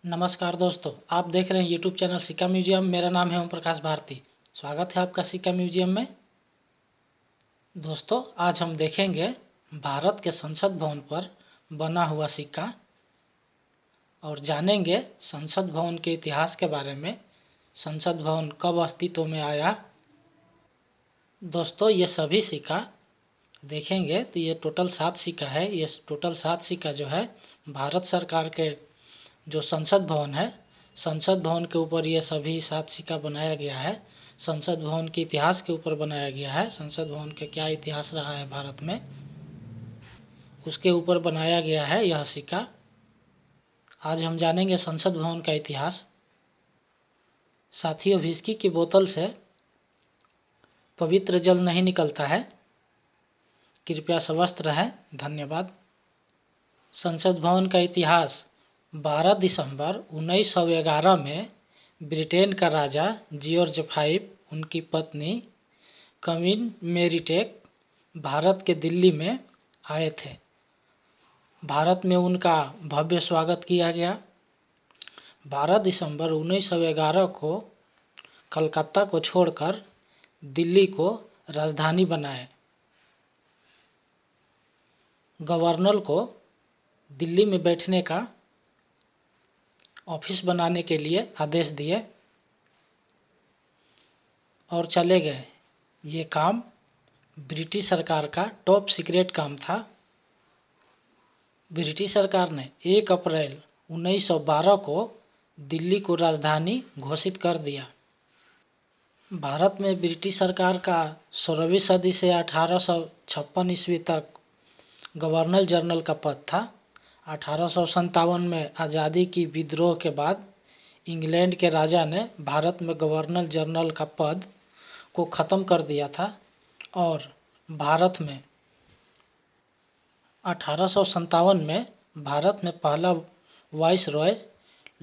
नमस्कार दोस्तों, आप देख रहे हैं यूट्यूब चैनल सिक्का म्यूजियम। मेरा नाम है ओम प्रकाश भारती। स्वागत है आपका सिक्का म्यूजियम में। दोस्तों, आज हम देखेंगे भारत के संसद भवन पर बना हुआ सिक्का और जानेंगे संसद भवन के इतिहास के बारे में। संसद भवन कब अस्तित्व में आया। दोस्तों, ये सभी सिक्का देखेंगे तो ये टोटल 7 सिक्का है। ये टोटल 7 सिक्का जो है भारत सरकार के जो संसद भवन है, संसद भवन के ऊपर ये सभी 7 सिक्का बनाया गया है। संसद भवन के इतिहास के ऊपर बनाया गया है। संसद भवन का क्या इतिहास रहा है भारत में, उसके ऊपर बनाया गया है यह सिक्का। आज हम जानेंगे संसद भवन का इतिहास। साथियों, विस्की की बोतल से पवित्र जल नहीं निकलता है, कृपया स्वस्थ रहें। धन्यवाद। संसद भवन का इतिहास 12 दिसंबर 1911 में ब्रिटेन का राजा जॉर्ज V, उनकी पत्नी क्वीन मेरी टेक भारत के दिल्ली में आए थे। भारत में उनका भव्य स्वागत किया गया। 12 दिसंबर 1911 को कलकत्ता को छोड़कर दिल्ली को राजधानी बनाए। गवर्नर को दिल्ली में बैठने का ऑफिस बनाने के लिए आदेश दिए और चले गए। ये काम ब्रिटिश सरकार का टॉप सीक्रेट काम था। ब्रिटिश सरकार ने 1 अप्रैल 1912 को दिल्ली को राजधानी घोषित कर दिया। भारत में ब्रिटिश सरकार का 16वीं सदी से 1856 ईस्वी तक गवर्नर जनरल का पद था। 1857 में आज़ादी की विद्रोह के बाद इंग्लैंड के राजा ने भारत में गवर्नर जनरल का पद को ख़त्म कर दिया था और भारत में 1857 में भारत में पहला वाइसरॉय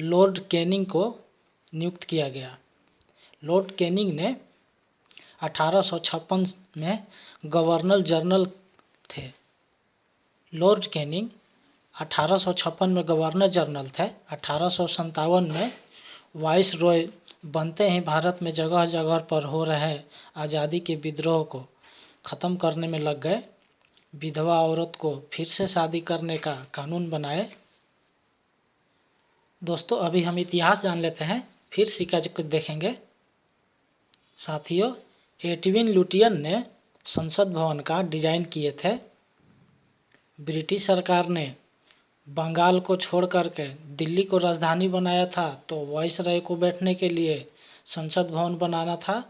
लॉर्ड कैनिंग को नियुक्त किया गया। लॉर्ड कैनिंग ने 1856 में गवर्नर जनरल थे। लॉर्ड कैनिंग 1856 में गवर्नर जनरल थे। 1857 में वाइसरॉय बनते ही भारत में जगह जगह पर हो रहे आज़ादी के विद्रोह को ख़त्म करने में लग गए। विधवा औरत को फिर से शादी करने का कानून बनाए। दोस्तों, अभी हम इतिहास जान लेते हैं, फिर सिक्का को देखेंगे। साथियों, एडविन लुटियन ने संसद भवन का डिज़ाइन किए थे। ब्रिटिश सरकार ने बंगाल को छोड़ करके दिल्ली को राजधानी बनाया था, तो वाइसरॉय को बैठने के लिए संसद भवन बनाना था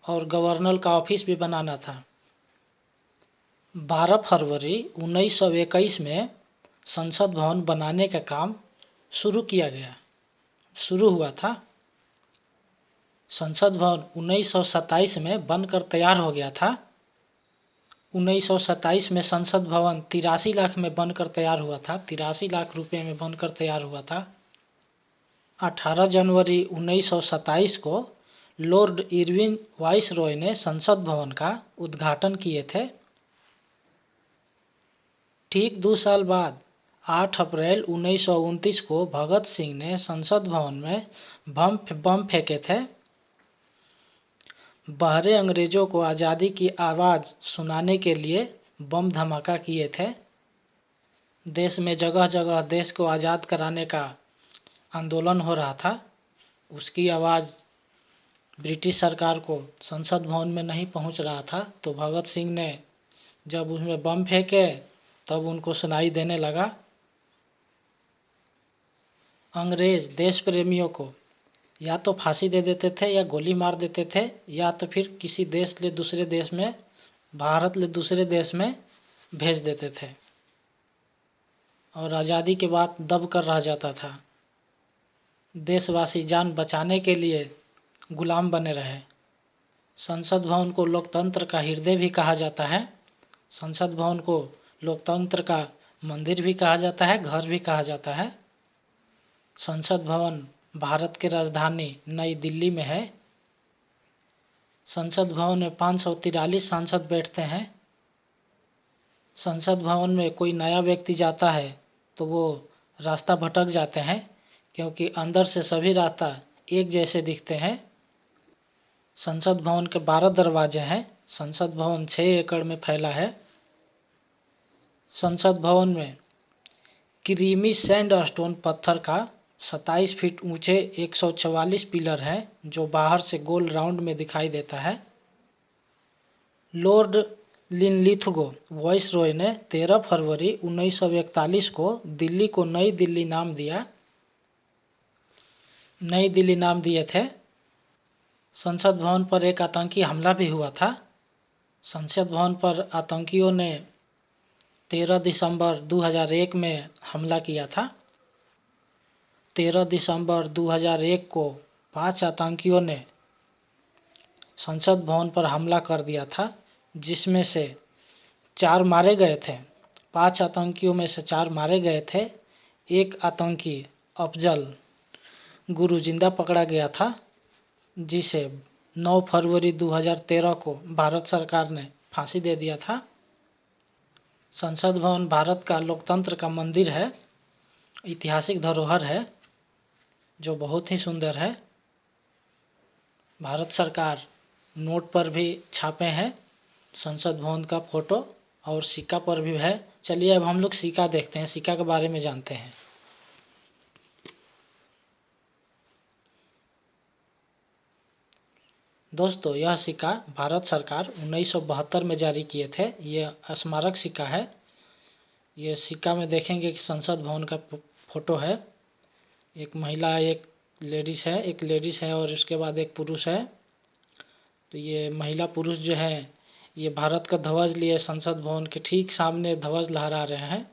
और गवर्नर का ऑफिस भी बनाना था। 12 फरवरी 1921 में संसद भवन बनाने का काम शुरू हुआ था। संसद भवन 1927 में बनकर तैयार हो गया था। 1927 में संसद भवन 83 लाख में बनकर तैयार हुआ था। 83 लाख रुपए में बनकर तैयार हुआ था। 18 जनवरी 1927 को लॉर्ड इरविन वाइसरॉय ने संसद भवन का उद्घाटन किए थे। ठीक 2 साल बाद 8 अप्रैल 1929 को भगत सिंह ने संसद भवन में बम फेंके थे। बहरे अंग्रेजों को आज़ादी की आवाज़ सुनाने के लिए बम धमाका किए थे। देश में जगह जगह देश को आज़ाद कराने का आंदोलन हो रहा था। उसकी आवाज़ ब्रिटिश सरकार को संसद भवन में नहीं पहुंच रहा था, तो भगत सिंह ने जब उसमें बम फेंके तब उनको सुनाई देने लगा। अंग्रेज देश प्रेमियों को या तो फांसी दे देते थे या गोली मार देते थे, या तो फिर किसी देश ले दूसरे देश में, भारत ले दूसरे देश में भेज देते थे और आज़ादी के बाद दब कर रह जाता था। देशवासी जान बचाने के लिए गुलाम बने रहे। संसद भवन को लोकतंत्र का हृदय भी कहा जाता है। संसद भवन को लोकतंत्र का मंदिर भी कहा जाता है, घर भी कहा जाता है। संसद भवन भारत की राजधानी नई दिल्ली में है। संसद भवन में 543 सांसद बैठते हैं। संसद भवन में कोई नया व्यक्ति जाता है तो वो रास्ता भटक जाते हैं, क्योंकि अंदर से सभी रास्ता एक जैसे दिखते हैं। संसद भवन के 12 दरवाजे हैं। संसद भवन 6 एकड़ में फैला है। संसद भवन में क्रीमी सैंडस्टोन पत्थर का 27 फीट ऊंचे 144 पिलर हैं, जो बाहर से गोल राउंड में दिखाई देता है। लॉर्ड लिनलिथगो वाइसरॉय ने 13 फरवरी 1941 को दिल्ली को नई दिल्ली नाम दिए थे। संसद भवन पर एक आतंकी हमला भी हुआ था। संसद भवन पर आतंकियों ने 13 दिसंबर 2001 में हमला किया था। 13 दिसंबर 2001 को 5 आतंकियों ने संसद भवन पर हमला कर दिया था, जिसमें से 4 मारे गए थे। 5 आतंकियों में से 4 मारे गए थे। एक आतंकी अफजल गुरु जिंदा पकड़ा गया था, जिसे 9 फरवरी 2013 को भारत सरकार ने फांसी दे दिया था। संसद भवन भारत का लोकतंत्र का मंदिर है, ऐतिहासिक धरोहर है जो बहुत ही सुंदर है। भारत सरकार नोट पर भी छापे हैं संसद भवन का फोटो, और सिक्का पर भी है। चलिए अब हम लोग सिक्का देखते हैं, सिक्का के बारे में जानते हैं। दोस्तों, यह सिक्का भारत सरकार 1972 में जारी किए थे। यह स्मारक सिक्का है। ये सिक्का में देखेंगे कि संसद भवन का फोटो है। एक महिला, एक लेडीज़ है और उसके बाद एक पुरुष है। तो ये महिला पुरुष जो है, ये भारत का ध्वज लिए संसद भवन के ठीक सामने ध्वज लहरा रहे हैं।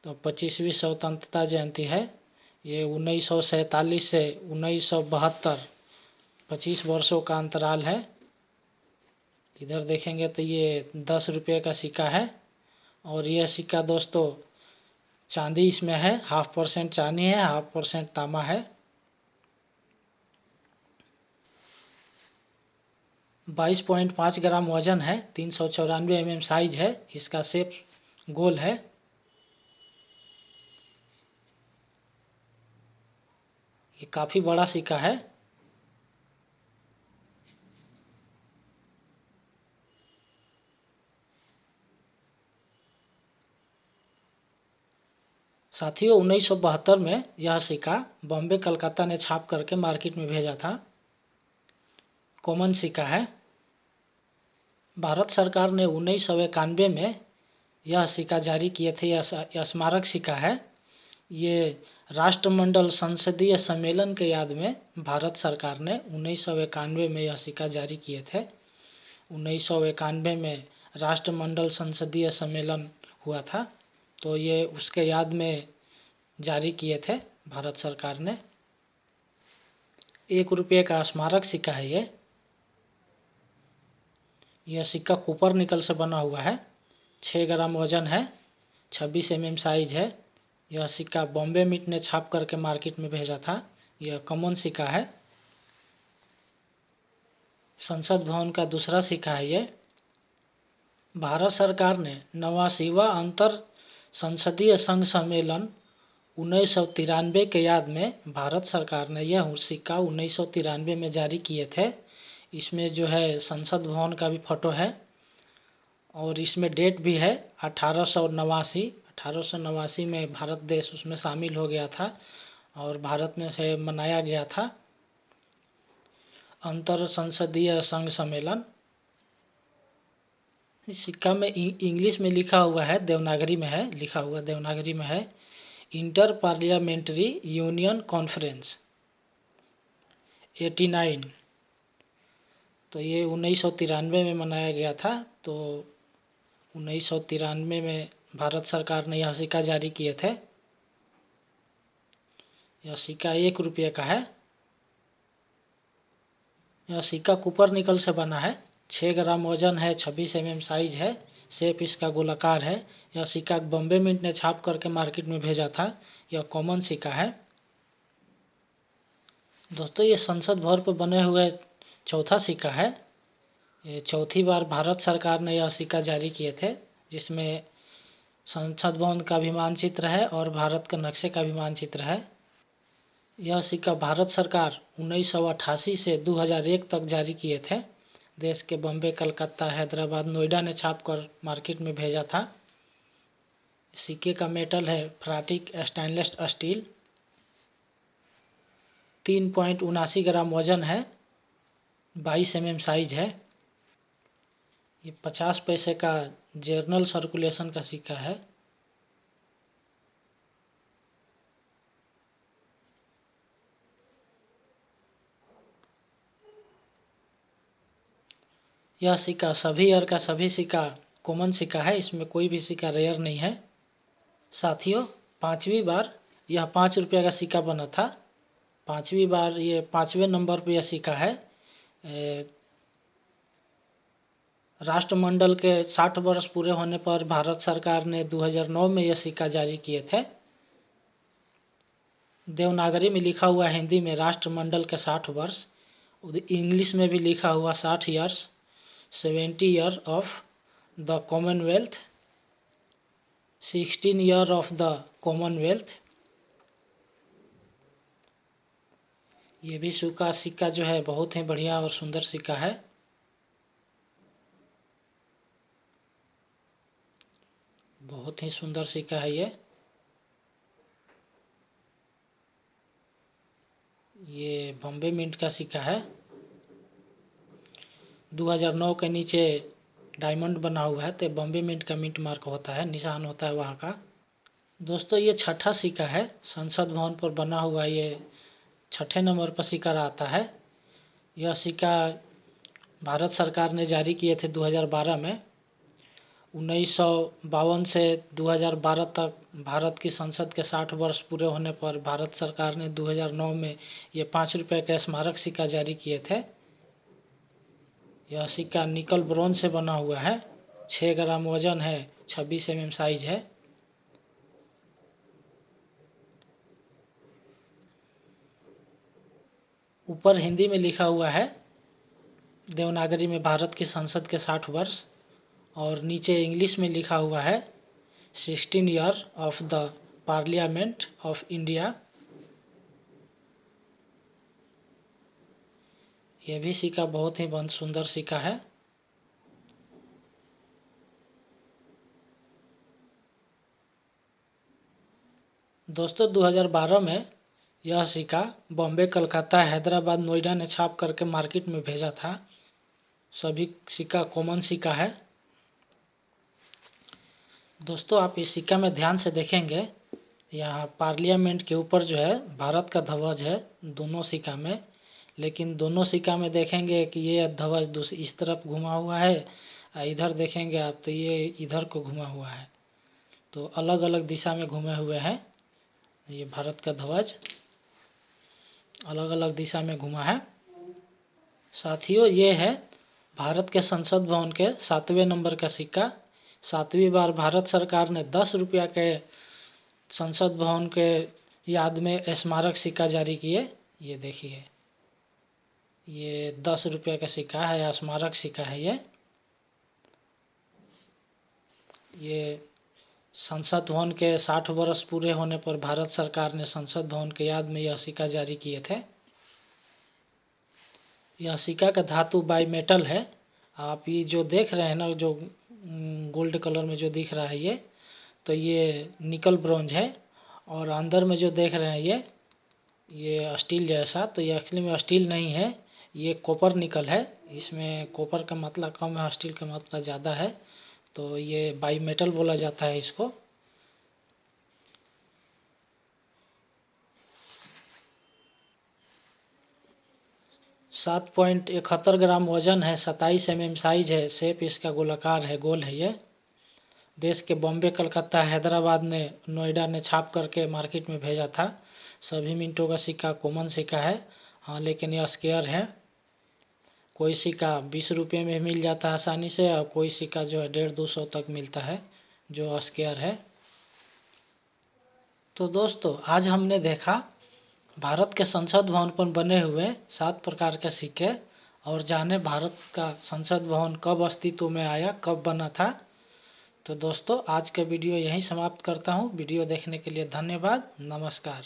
तो 25वीं स्वतंत्रता जयंती है। ये 1947 से 1972 25 वर्षों का अंतराल है। इधर देखेंगे तो ये 10 रुपये का सिक्का है, और यह सिक्का दोस्तों चांदी इसमें है। 0.5% चांदी है, 0.5% तांबा है। 22.5 ग्राम वजन है। 394 mm साइज है। इसका शेप गोल है। ये काफ़ी बड़ा सिक्का है। साथियों, 1972 में यह सिक्का बॉम्बे कलकत्ता ने छाप करके मार्केट में भेजा था। कॉमन सिक्का है। भारत सरकार ने 1991 में यह सिक्का जारी किए थे। यह स्मारक सिक्का है। ये राष्ट्रमंडल संसदीय सम्मेलन के याद में भारत सरकार ने 1991 में यह सिक्का जारी किए थे। 1991 में राष्ट्रमंडल संसदीय सम्मेलन हुआ था, तो ये उसके याद में जारी किए थे भारत सरकार ने। 1 रुपये का स्मारक सिक्का है ये। यह सिक्का कॉपर निकल से बना हुआ है। 6 ग्राम वजन है। 26 mm साइज है। यह सिक्का बॉम्बे मिंट ने छाप करके मार्केट में भेजा था। यह कॉमन सिक्का है। संसद भवन का दूसरा सिक्का है ये। भारत सरकार ने 89वां अंतर संसदीय संघ सम्मेलन 1993 के याद में भारत सरकार ने यह सिक्का 1993 में जारी किए थे। इसमें जो है संसद भवन का भी फोटो है, और इसमें डेट भी है 1889 में भारत देश उसमें शामिल हो गया था, और भारत में से मनाया गया था अंतर संसदीय संघ सम्मेलन। इस सिक्का में इंग्लिश में लिखा हुआ है, देवनागरी में है, लिखा हुआ देवनागरी में है, इंटर पार्लियामेंट्री यूनियन कॉन्फ्रेंस 89। तो ये 1993 में मनाया गया था। तो 1993 में भारत सरकार ने यह सिक्का जारी किए थे। यह सिक्का 1 रुपये का है। यह सिक्का कॉपर निकल से बना है। 6 ग्राम वजन है। 26 mm साइज है। शेप इसका गोलाकार है। यह सिक्का बॉम्बे मिंट ने छाप करके मार्केट में भेजा था। यह कॉमन सिक्का है। दोस्तों, ये संसद भवन पर बने हुए चौथा सिक्का है। ये चौथी बार भारत सरकार ने यह सिक्का जारी किए थे, जिसमें संसद भवन का भी मानचित्र है और भारत का नक्शे का भी मानचित्र है। यह सिक्का भारत सरकार 1988 से 2001 तक जारी किए थे। देश के बम्बे, कलकत्ता, हैदराबाद, नोएडा ने छापकर मार्केट में भेजा था। सिक्के का मेटल है फ्राटिक स्टेनलेस स्टील। 3.79 ग्राम वजन है। 22 mm साइज है। ये 50 पैसे का जर्नल सर्कुलेशन का सिक्का है। यह सिक्का सभी ईयर का सभी सिक्का कॉमन सिक्का है, इसमें कोई भी सिक्का रेयर नहीं है। साथियों, 5वीं बार यह 5 रुपये का सिक्का बना था। 5वीं बार ये 5वें नंबर पर यह सिक्का है। राष्ट्रमंडल के 60 वर्ष पूरे होने पर भारत सरकार ने 2009 में यह सिक्का जारी किए थे। देवनागरी में लिखा हुआ है हिंदी में राष्ट्रमंडल के 60 वर्ष, इंग्लिश में भी लिखा हुआ 60 years, 70 year of the Commonwealth, 16 year of the Commonwealth. ये भी सिक्का जो है बहुत ही बढ़िया और सुंदर सिक्का है। बहुत ही सुंदर सिक्का है ये बॉम्बे मिंट का सिक्का है। 2009 के नीचे डायमंड बना हुआ है, तो बॉम्बे मिंट का मिंट मार्क होता है, निशान होता है वहाँ का। दोस्तों, ये छठा सिक्का है। संसद भवन पर बना हुआ ये 6ठे नंबर पर सिक्का आता है। यह सिक्का भारत सरकार ने जारी किए थे 2012 में। 1952 से 2012 तक भारत की संसद के 60 वर्ष पूरे होने पर भारत सरकार ने 2009 में ये 5 रुपये का स्मारक सिक्का जारी किए थे। यह सिक्का निकल ब्रोंज से बना हुआ है। 6 ग्राम वजन है। 26 mm साइज है। ऊपर हिंदी में लिखा हुआ है देवनागरी में भारत की संसद के 60 वर्ष, और नीचे इंग्लिश में लिखा हुआ है 16 year of the parliament of India. यह भी सिक्का बहुत ही सुंदर सिक्का है। दोस्तों, 2012 में यह सिक्का बॉम्बे, कलकत्ता, हैदराबाद, नोएडा ने छाप करके मार्केट में भेजा था। सभी सिक्का कॉमन सिक्का है। दोस्तों, आप इस सिक्का में ध्यान से देखेंगे, यहाँ पार्लियामेंट के ऊपर जो है भारत का ध्वज है दोनों सिक्का में, लेकिन दोनों सिक्का में देखेंगे कि ये ध्वज इस तरफ घुमा हुआ है, इधर देखेंगे आप तो ये इधर को घुमा हुआ है। तो अलग अलग दिशा में घूमे हुए हैं। ये भारत का ध्वज अलग अलग दिशा में घुमा है। साथियों, ये है भारत के संसद भवन के 7वें नंबर का सिक्का। 7वीं बार भारत सरकार ने 10 रुपया के संसद भवन के याद में स्मारक सिक्का जारी किए। ये देखिए, ये 10 रुपये का सिक्का है, स्मारक सिक्का है ये संसद भवन के 60 वर्ष पूरे होने पर भारत सरकार ने संसद भवन के याद में यह सिक्का जारी किए थे। यह सिक्का का धातु बाई मेटल है। आप ये जो देख रहे हैं ना, जो गोल्ड कलर में जो दिख रहा है तो ये निकल ब्रोंज है, और अंदर में जो देख रहे हैं ये स्टील जैसा, तो ये एक्चुअली में स्टील नहीं है, ये कॉपर निकल है। इसमें कॉपर का मात्रा कम है, स्टील का मात्रा ज़्यादा है, तो ये बाई मेटल बोला जाता है इसको। सात 7.71 ग्राम वजन है। 27 mm साइज है। शेप इसका गोलाकार है, गोल है ये। देश के बॉम्बे, कलकत्ता, हैदराबाद ने, नोएडा ने छाप करके मार्केट में भेजा था। सभी मिनटों का सिक्का कॉमन सिक्का है। हाँ, लेकिन यह स्क्वायर है। कोई सिक्का 20 रुपये में मिल जाता है आसानी से, और कोई सिक्का जो है 150-200 तक मिलता है जो स्क्वायर है। तो दोस्तों, आज हमने देखा भारत के संसद भवन पर बने हुए 7 प्रकार के सिक्के, और जाने भारत का संसद भवन कब अस्तित्व में आया, कब बना था। तो दोस्तों आज का वीडियो यहीं समाप्त करता हूँ। वीडियो देखने के लिए धन्यवाद। नमस्कार।